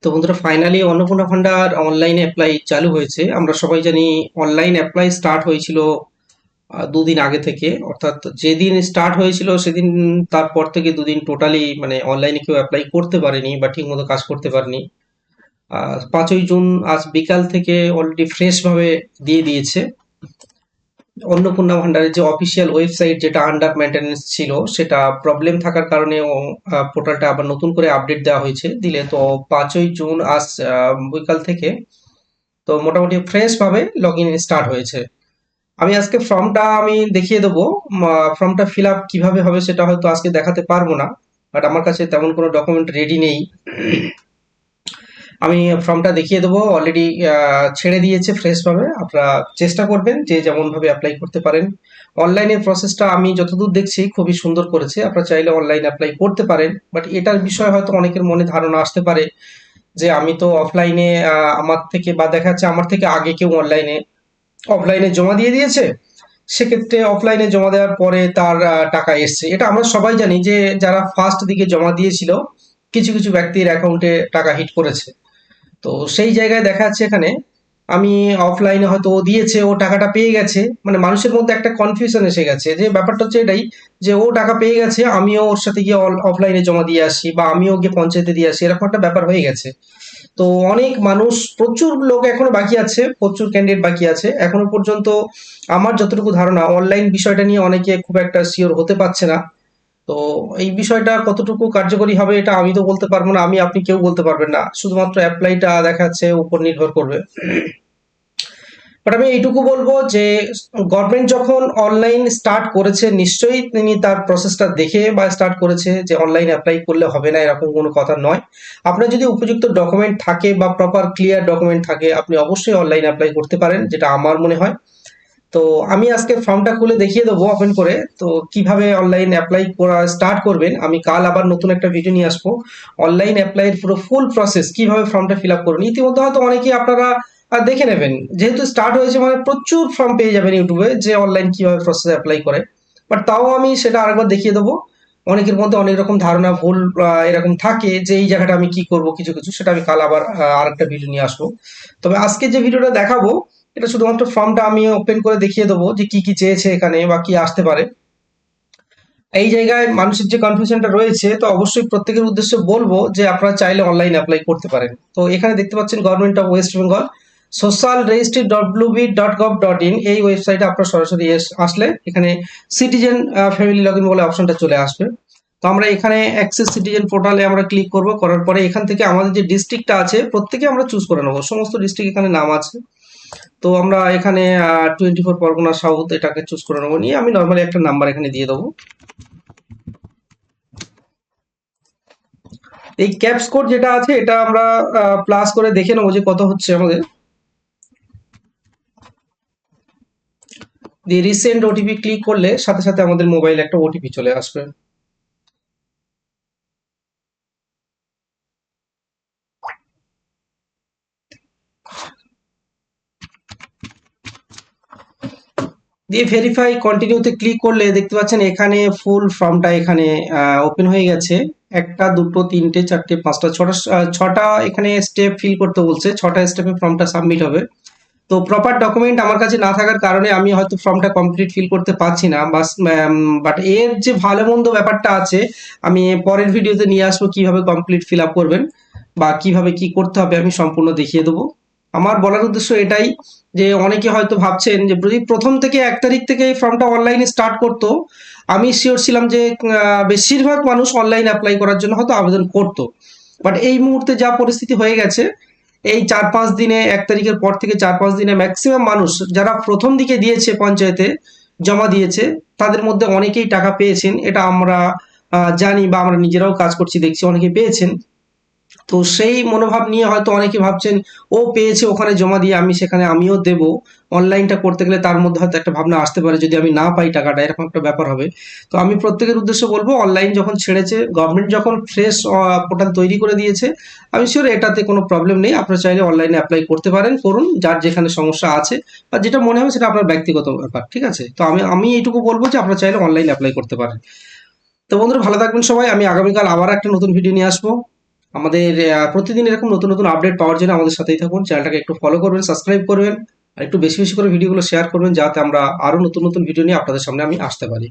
তো বন্ধুরা, ফাইনালি অন্নপূর্ণা ভান্ডার অনলাইনে অ্যাপ্লাই চালু হয়েছে। আমরা সবাই জানি অনলাইন অ্যাপ্লাই স্টার্ট হয়েছিল দুদিন আগে থেকে, অর্থাৎ যেদিন স্টার্ট হয়েছিল সেদিন তারপর থেকে দুদিন টোটালি মানে অনলাইনে কেউ অ্যাপ্লাই করতে পারেনি বা ঠিকমতো কাজ করতে পারেনি। 5ই জুন আজ বিকাল থেকে অলরেডি ফ্রেশ ভাবে দিয়ে দিয়েছে। অন্নপূর্ণা ভান্ডারের যে অফিসিয়াল ওয়েবসাইট, যেটা আন্ডার মেনটেন্যান্স ছিল, সেটা প্রবলেম থাকার কারণে পোর্টালটা আবার নতুন করে আপডেট দেওয়া হয়েছে দিলে। তো 5ই জুন আজ বিকাল থেকে তো মোটামুটি ফ্রেশ ভাবে লগ ইন স্টার্ট হয়েছে। আমি আজকে ফর্মটা আমি দেখিয়ে দেবো। ফর্মটা ফিল আপ কিভাবে হবে সেটা হয়তো আজকে দেখাতে পারবো না, বাট আমার কাছে তেমন কোনো ডকুমেন্ট রেডি নেই। আমি ফর্মটা দেখিয়ে দেবো। অলরেডি ছেড়ে দিয়েছে ফ্রেশ ভাবে। আপনারা চেষ্টা করবেন যে যেমন ভাবে অ্যাপ্লাই করতে পারেন। অনলাইনের প্রসেসটা আমি যতদূর দেখছি খুবই সুন্দর করেছে। আপনারা চাইলে অনলাইন অ্যাপ্লাই করতে পারেন, বাট এটার বিষয়ে হয়তো অনেকের মনে ধারণা আসতে পারে যে আমি তো অফলাইনে, আমার থেকে বা দেখা যাচ্ছে আমার থেকে আগে কেউ অফলাইনে জমা দিয়ে দিয়েছে, সেক্ষেত্রে অফলাইনে জমা দেওয়ার পরে তার টাকা এসছে। এটা আমরা সবাই জানি যে যারা ফার্স্ট দিকে জমা দিয়েছিল কিছু কিছু ব্যক্তির অ্যাকাউন্টে টাকা হিট করেছে। তো সেই জায়গায় দেখা যাচ্ছে এখানে আমি অফলাইনে হয়তো ও দিয়েছে, ও টাকাটা পেয়ে গেছে, মানে মানুষের মধ্যে একটা কনফিউশন এসে গেছে যে ব্যাপারটা হচ্ছে এটাই, যে ও টাকা পেয়ে গেছে আমিও ওর সাথে গিয়ে অফলাইনে জমা দিয়ে আসি বা আমিও গিয়ে পঞ্চায়েতে দিয়ে আসি, এরকম একটা ব্যাপার হয়ে গেছে। তো অনেক মানুষ, প্রচুর লোক এখনো বাকি আছে, প্রচুর ক্যান্ডিডেট বাকি আছে এখনো পর্যন্ত। আমার যতটুকু ধারণা, অনলাইন বিষয়টা নিয়ে অনেকে খুব একটা শিওর হতে পারছে না। তো এই বিষয়টা কতটুকু কার্যকরী হবে এটা আমি তো বলতে পারবো না, আমি আপনি কেউ বলতে পারবেন না, শুধুমাত্র অ্যাপ্লাইটা দেখা যাচ্ছে উপর নির্ভর করবে। বাট আমি এইটুকু বলবো যে গভর্নমেন্ট যখন অনলাইন স্টার্ট করেছে, নিশ্চয়ই তিনি তার প্রসেসটা দেখে বা স্টার্ট করেছে যে অনলাইন অ্যাপ্লাই করলে হবে না এরকম কোনো কথা নয়। আপনার যদি উপযুক্ত ডকুমেন্ট থাকে বা প্রপার ক্লিয়ার ডকুমেন্ট থাকে, আপনি অবশ্যই অনলাইন অ্যাপ্লাই করতে পারেন, যেটা আমার মনে হয়। তো আমি আজকে ফর্মটা খুলে দেখিয়ে দেবো ওপেন করে। তো কিভাবে অনলাইন অ্যাপ্লাই করা স্টার্ট করবেন, আমি কাল আবার নতুন একটা ভিডিও নিয়ে আসবো। অনলাইন অ্যাপ্লাইয়ের পুরো ফুল প্রসেস কিভাবে ফর্মটা ফিল আপ করবেন, ইতিমধ্যে হয়তো অনেকেই আপনারা দেখে নেবেন, যেহেতু স্টার্ট হয়েছে মানে প্রচুর ফর্ম পেয়ে যাবেন ইউটিউবে যে অনলাইন কিভাবে প্রসেস অ্যাপ্লাই করে। বাট তাও আমি সেটা আরেকবার দেখিয়ে দেবো। অনেকের মধ্যে অনেক রকম ধারণা ভুল এরকম থাকে যে এই জায়গাটা আমি কি করব, কিছু কিছু সেটা আমি কাল আবার আরেকটা ভিডিও নিয়ে আসবো। তবে আজকে যে ভিডিওটা দেখাবো, এটা শুধুমাত্র ফর্মটা আমি ওপেন করে দেখিয়ে দেবো যে কি কি চেয়েছে এখানে বা কি আসতে পারে। এই জায়গায় মানুষের যে কনফিউশনটা রয়েছে, তো অবশ্যই প্রত্যেকের উদ্দেশ্যে বলবো যে আপনারা চাইলে অনলাইন অ্যাপ্লাই করতে পারেন। তো এখানে দেখতে পাচ্ছেন government of West Bengal social registry wb.gov.in, এই ওয়েবসাইটে আপনারা সরাসরি আসলে এখানে সিটিজেন ফ্যামিলি লগ ইন বলে অপশনটা চলে আসবে। তো আমরা এখানে অ্যাক্সেস সিটিজেন পোর্টালে আমরা ক্লিক করব। করার পরে এখান থেকে আমাদের যে ডিস্ট্রিক্টটা আছে প্রত্যেকে আমরা চুজ করে নেবো, সমস্ত ডিস্ট্রিক্ট এখানে নাম আছে। তো আমরা এখানে 24 পরগনা সাউথ এটাকে চুজ করে নেবো, নিয়ে আমি নর্মালি একটা নাম্বার এখানে দিয়ে দেবো। এই ক্যাপস কোড যেটা আছে এটা আমরা প্লাস করে দেখে নেবো যে কত হচ্ছে আমাদের। দিয়ে রিসেন্ট ওটিপি ক্লিক করলে সাথে সাথে আমাদের মোবাইলে একটা ওটিপি চলে আসবে। দিয়ে ভেরিফাই কন্টিনিউতে ক্লিক করলে দেখতে পাচ্ছেন এখানে ফুল ফর্মটা এখানে ওপেন হয়ে গেছে। একটা, দুটো, তিনটে, চারটে, পাঁচটা, ছটা, ছটা এখানে স্টেপ ফিল করতে বলছে। ছটা স্টেপে ফর্মটা সাবমিট হবে। তো প্রপার ডকুমেন্ট আমার কাছে না থাকার কারণে আমি হয়তো ফর্মটা কমপ্লিট ফিল করতে পারছি না, বাট এর যে ভালো মন্দ ব্যাপারটা আছে আমি পরের ভিডিওতে নিয়ে আসবো, কিভাবে কমপ্লিট ফিল আপ করবেন বা কিভাবে কি করতে হবে আমি সম্পূর্ণ দেখিয়ে দেবো। আমার বলার উদ্দেশ্য এটাই যে অনেকে হয়তো ভাবছেন যে যদি প্রথম থেকে 1 তারিখ থেকে এই ফর্মটা অনলাইনে স্টার্ট করতো, আমি শিওর ছিলাম যে বেশিরভাগ মানুষ অনলাইন অ্যাপ্লাই করার জন্য হয়তো আবেদন করতো। বাট এই মুহূর্তে যা পরিস্থিতি হয়ে গেছে, এই 4-5 দিনে, 1 তারিখের পর থেকে 4-5 দিনে ম্যাক্সিমাম মানুষ যারা প্রথম দিকে দিয়েছে পঞ্চায়েতে জমা দিয়েছে, তাদের মধ্যে অনেকেই টাকা পেয়েছেন। এটা আমরা জানি বা আমরা নিজেরাও কাজ করছি দেখছি অনেকে পেয়েছেন। তো সেই মনোভাব নিয়ে হয়তো অনেকে ভাবছেন ও পেয়েছে ওখানে জমা দিয়ে আমি সেখানে আমিও দেব, অনলাইনটা করতে গেলে তার মধ্যে হয়তো একটা ভাবনা আসতে পারে যদি আমি না পাই টাকাটা, এরকম একটা ব্যাপার হবে। তো আমি প্রত্যেকের উদ্দেশ্যে বলবো, অনলাইন যখন ছেড়েছে গভর্নমেন্ট, যখন ফ্রেশ পোর্টাল তৈরি করে দিয়েছে, আমি শিওর এটাতে কোনো প্রবলেম নেই। আপনারা চাইলে অনলাইনে অ্যাপ্লাই করতে পারেন, করুন, যার যেখানে সমস্যা আছে বা যেটা মনে হবে সেটা আপনার ব্যক্তিগত ব্যাপার, ঠিক আছে? তো আমি এইটুকু বলবো যে আপনারা চাইলে অনলাইনে অ্যাপ্লাই করতে পারেন। তো বন্ধুরা, ভালো থাকবেন সবাই। আমি আগামীকাল আবার একটা নতুন ভিডিও নিয়ে আসবো। আমাদের প্রতিদিন এরকম নতুন নতুন আপডেট পাওয়ার জন্য আমাদের সাথেই থাকুন, চ্যানেলটাকে একটু ফলো করবেন, সাবস্ক্রাইব করবেন, আর একটু বেশি বেশি করে ভিডিওগুলো শেয়ার করবেন, যাতে আমরা আরো নতুন নতুন ভিডিও নিয়ে আপনাদের সামনে আমি আসতে পারি।